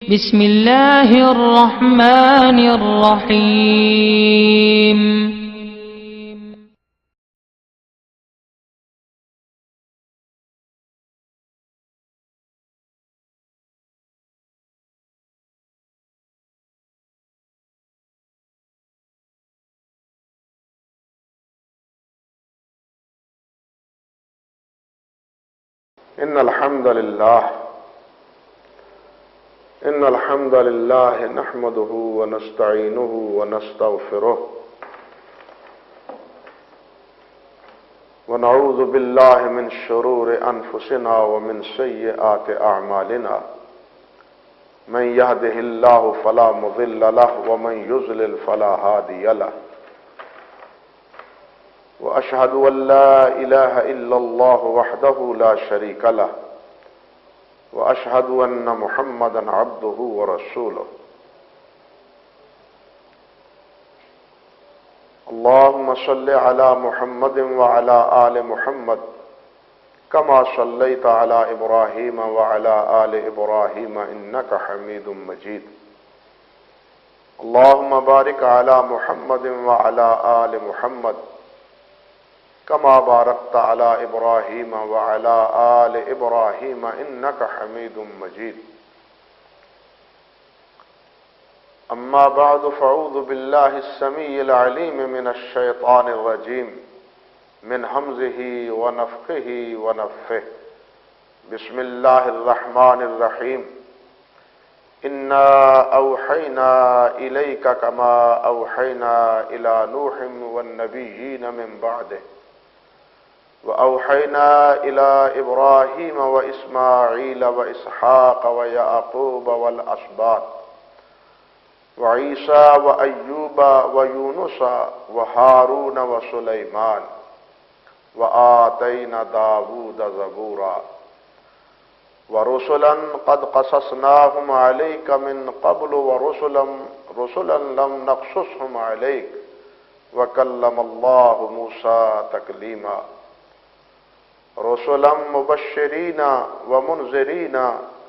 بسم اللہ الرحمن الرحیم إن الحمد لله نحمده ونستعينه ونستغفره ونعوذ بالله من شرور أنفسنا ومن سيئات أعمالنا من يهده الله فلا مضل له ومن يضلل فلا هادي له وأشهد أن لا إله إلا الله وحده لا شريك له وأشهد أن محمدا عبده ورسوله اللهم صل على محمد وعلى آل محمد كما صليت على إبراهيم وعلى آل إبراهيم إنك حميد مجيد اللهم بارك على محمد وعلى آل محمد كما باركت على إبراهيم وعلى آل إبراهيم إنك حميد مجيد أما بعد فأعوذ بالله السميع العليم من الشيطان الرجيم من همزه ونفخه ونفثه بسم الله الرحمن الرحيم إنا أوحينا إليك كما أوحينا إلى نوح والنبيين من بعده وأوحينا إلى إبراهيم وإسماعيل وإسحاق ويعقوب والأسباط وعيسى وأيوب ويونس وهارون وسليمان وآتينا داود زبورا ورسلا قد قصصناهم عليك من قبل ورسلا لم نقصصهم عليك وكلم الله موسى تكليما رسلا مبشرين ومنذرين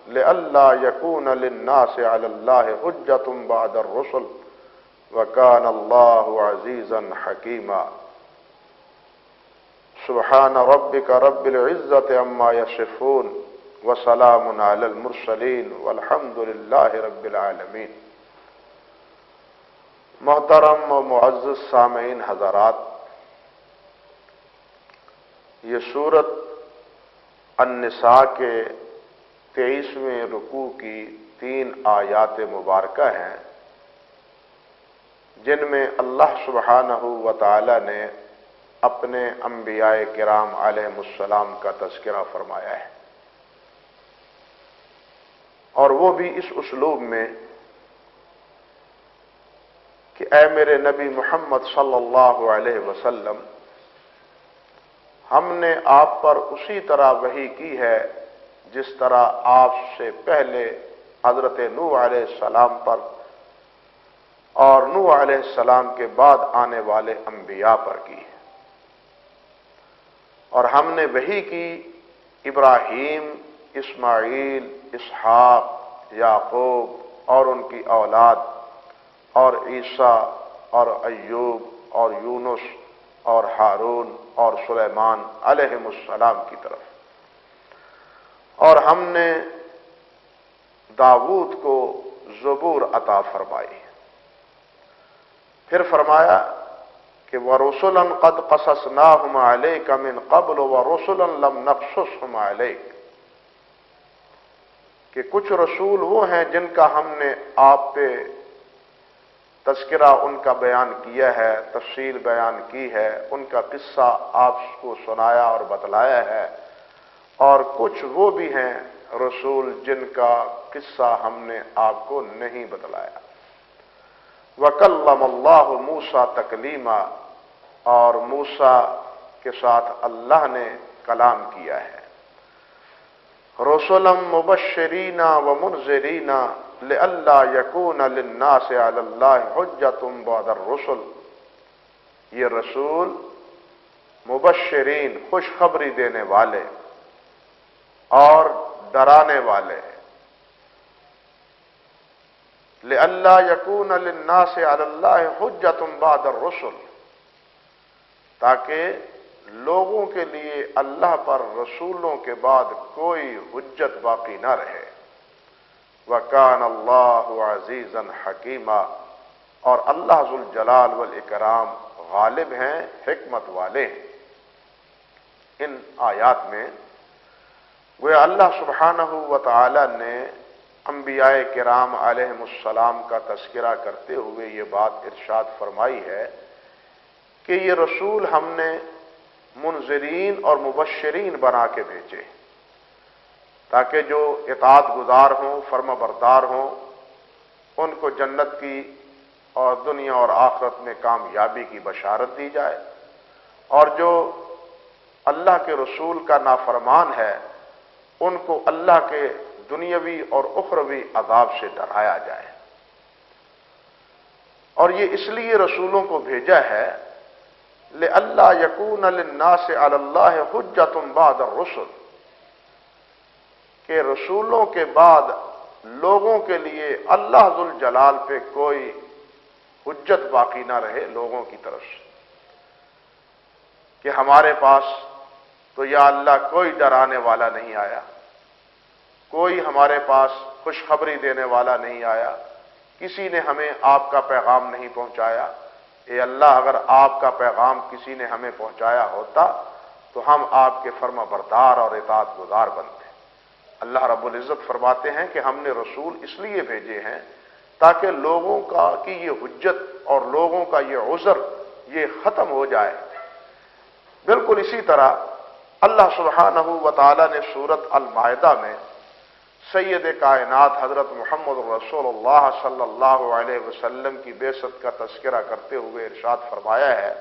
لئلا يكون للناس على الله حجة بعد الرسل وكان الله عزيزا حكيما سبحان ربك رب العزة عما يصفون وسلام على المرسلين والحمد لله رب العالمين۔ محترم و معزز سامعین حضرات، یہ سورت النساء کے 23ویں رکوع کی 3 آیات مبارکہ ہیں، جن میں اللہ سبحانہ و تعالی نے اپنے انبیاء کرام علیہ السلام کا تذکرہ فرمایا ہے، اور وہ بھی اس اسلوب میں کہ اے میرے نبی محمد صلی اللہ علیہ وسلم، ہم نے آپ پر اسی طرح وحی کی ہے جس طرح آپ سے پہلے حضرت نوح علیہ السلام پر اور نوح علیہ السلام کے بعد آنے والے انبیاء پر کی ہے، اور ہم نے وحی کی ابراہیم، اسماعیل، اسحاق، یعقوب اور ان کی اولاد، اور عیسیٰ اور ایوب اور یونس اور ہارون اور سلیمان علیہ السلام کی طرف، اور ہم نے داؤد کو زبور عطا فرمائی۔ پھر فرمایا کہ وَرُسُلًا قَدْ قَصَصْنَاهُمْ عَلَيْكَ مِنْ قَبْلُ وَرُسُلًا لَمْ نَقْصُصْهُمْ عَلَيْكَ، کہ کچھ رسول وہ ہیں جن کا ہم نے آپ پہ تذکرہ ان کا بیان کیا ہے، تفصیل بیان کی ہے، ان کا قصہ آپ کو سنایا اور بتلایا ہے، اور کچھ وہ بھی ہیں رسول جن کا قصہ ہم نے آپ کو نہیں بتلایا۔ وَكَلَّمَ اللَّهُ مُوسَى تَكْلِيمًا، اور موسیٰ کے ساتھ اللہ نے کلام کیا ہے۔ رسلا مبشرین ومنذرین لئلا یکون للناس علی اللہ حجۃ بعد الرسل، یہ رسول مبشرین خوشخبری دینے والے اور ڈرانے والے ہیں، لئلا یکون للناس علی اللہ حجۃ بعد الرسل، تاکہ لوگوں کے لیے اللہ پر رسولوں کے بعد کوئی حجت باقی نہ رہے۔ وَكَانَ اللَّهُ عَزِيزًا حَكِيمًا، اور اللہ ذوالجلال والاکرام غالب ہیں، حکمت والے ہیں۔ ان آیات میں گویا اللہ سبحانہ و تعالی نے انبیاء کرام علیہم السلام کا تذکرہ کرتے ہوئے یہ بات ارشاد فرمائی ہے کہ یہ رسول ہم نے منذرین اور مبشرین بنا کے بھیجے، تاکہ جو اطاعت گزار ہوں، فرما بردار ہوں، ان کو جنت کی اور دنیا اور آخرت میں کامیابی کی بشارت دی جائے، اور جو اللہ کے رسول کا نافرمان ہے ان کو اللہ کے دنیاوی اور اخروی عذاب سے ڈرایا جائے۔ اور یہ اس لیے رسولوں کو بھیجا ہے لئلا یکون للناس علی اللہ حجۃ بعد الرسل، کہ رسولوں کے بعد لوگوں کے لیے اللہ ذوالجلال پہ کوئی حجت باقی نہ رہے لوگوں کی طرف سے، کہ ہمارے پاس تو یا اللہ کوئی ڈرانے والا نہیں آیا، کوئی ہمارے پاس خوشخبری دینے والا نہیں آیا، کسی نے ہمیں آپ کا پیغام نہیں پہنچایا۔ اے اللہ، اگر آپ کا پیغام کسی نے ہمیں پہنچایا ہوتا تو ہم آپ کے فرما بردار اور اطاعت گزار بنتے۔ اللہ رب العزت فرماتے ہیں کہ ہم نے رسول اس لیے بھیجے ہیں تاکہ لوگوں کی یہ حجت اور لوگوں کا یہ عذر یہ ختم ہو جائے۔ بالکل اسی طرح اللہ سبحانہ و تعالی نے سورۃ المائدہ میں سید کائنات حضرت محمد رسول اللہ صلی اللہ علیہ وسلم کی بعثت کا تذکرہ کرتے ہوئے ارشاد فرمایا ہے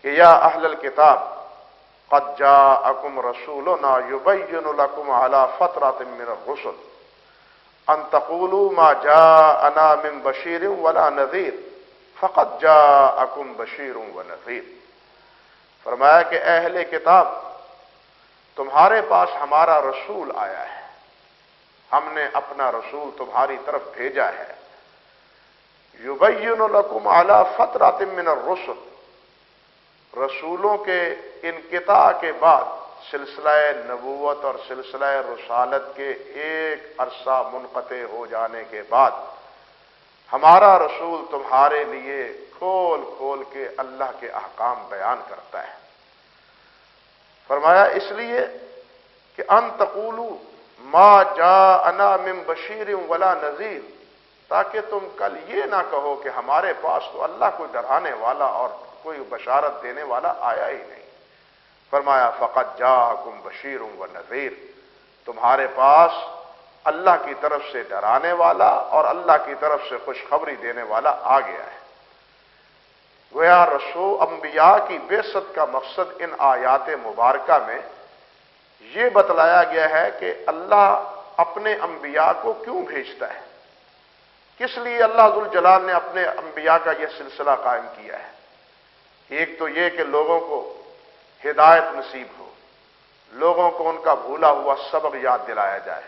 کہ یا اہل الکتاب قد جاءکم رسولنا یبین لکم علی فترۃ من الرسل ان تقولوا ما جاءنا من بشیر ولا نذیر فقد جاءکم بشیر ونذیر۔ فرمایا کہ اہل کتاب، تمہارے پاس ہمارا رسول آیا ہے، ہم نے اپنا رسول تمہاری طرف بھیجا ہے، یبین لکم علی فترۃ من الرسل، رسولوں کے انقطاع کے بعد سلسلہ نبوت اور سلسلہ رسالت کے ایک عرصہ منقطع ہو جانے کے بعد ہمارا رسول تمہارے لیے کھول کھول کے اللہ کے احکام بیان کرتا ہے۔ فرمایا اس لیے کہ ان تقولوا ما جاءنا من بشیر ولا نذیر، تاکہ تم کل یہ نہ کہو کہ ہمارے پاس تو اللہ کو ڈرانے والا اور کوئی بشارت دینے والا آیا ہی نہیں۔ فرمایا فقد جاءکم بشیر ونذیر، تمہارے پاس اللہ کی طرف سے ڈرانے والا اور اللہ کی طرف سے خوشخبری دینے والا آ گیا ہے۔ گویا رسول انبیاء کی بعثت کا مقصد ان آیات مبارکہ میں یہ بتلایا گیا ہے کہ اللہ اپنے انبیاء کو کیوں بھیجتا ہے، کس لیے اللہ ذوالجلال نے اپنے انبیاء کا یہ سلسلہ قائم کیا ہے۔ ایک تو یہ کہ لوگوں کو ہدایت نصیب ہو، لوگوں کو ان کا بھولا ہوا سبق یاد دلایا جائے،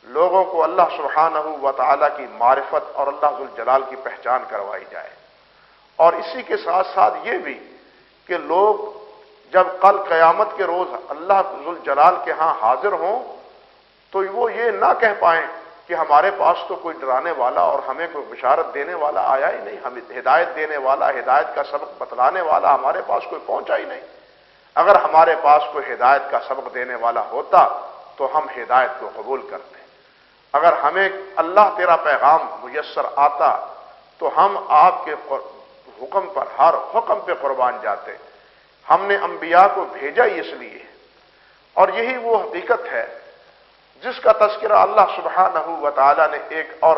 لوگوں کو اللہ سبحانہ و تعالیٰ کی معرفت اور اللہ ذوالجلال کی پہچان کروائی جائے، اور اسی کے ساتھ ساتھ یہ بھی کہ لوگ جب کل قیامت کے روز اللہ ذوالجلال کے ہاں حاضر ہوں تو وہ یہ نہ کہہ پائیں کہ ہمارے پاس تو کوئی ڈرانے والا اور ہمیں کوئی بشارت دینے والا آیا ہی نہیں، ہمیں ہدایت دینے والا، ہدایت کا سبق بتلانے والا ہمارے پاس کوئی پہنچا ہی نہیں۔ اگر ہمارے پاس کوئی ہدایت کا سبق دینے والا ہوتا تو ہم ہدایت کو قبول کرتے، اگر ہمیں اللہ تیرا پیغام میسر آتا تو ہم آپ کے حکم پر، ہر حکم پہ قربان جاتے۔ ہم نے انبیاء کو بھیجا ہی اس لیے، اور یہی وہ حقیقت ہے جس کا تذکرہ اللہ سبحانہ و تعالی نے ایک اور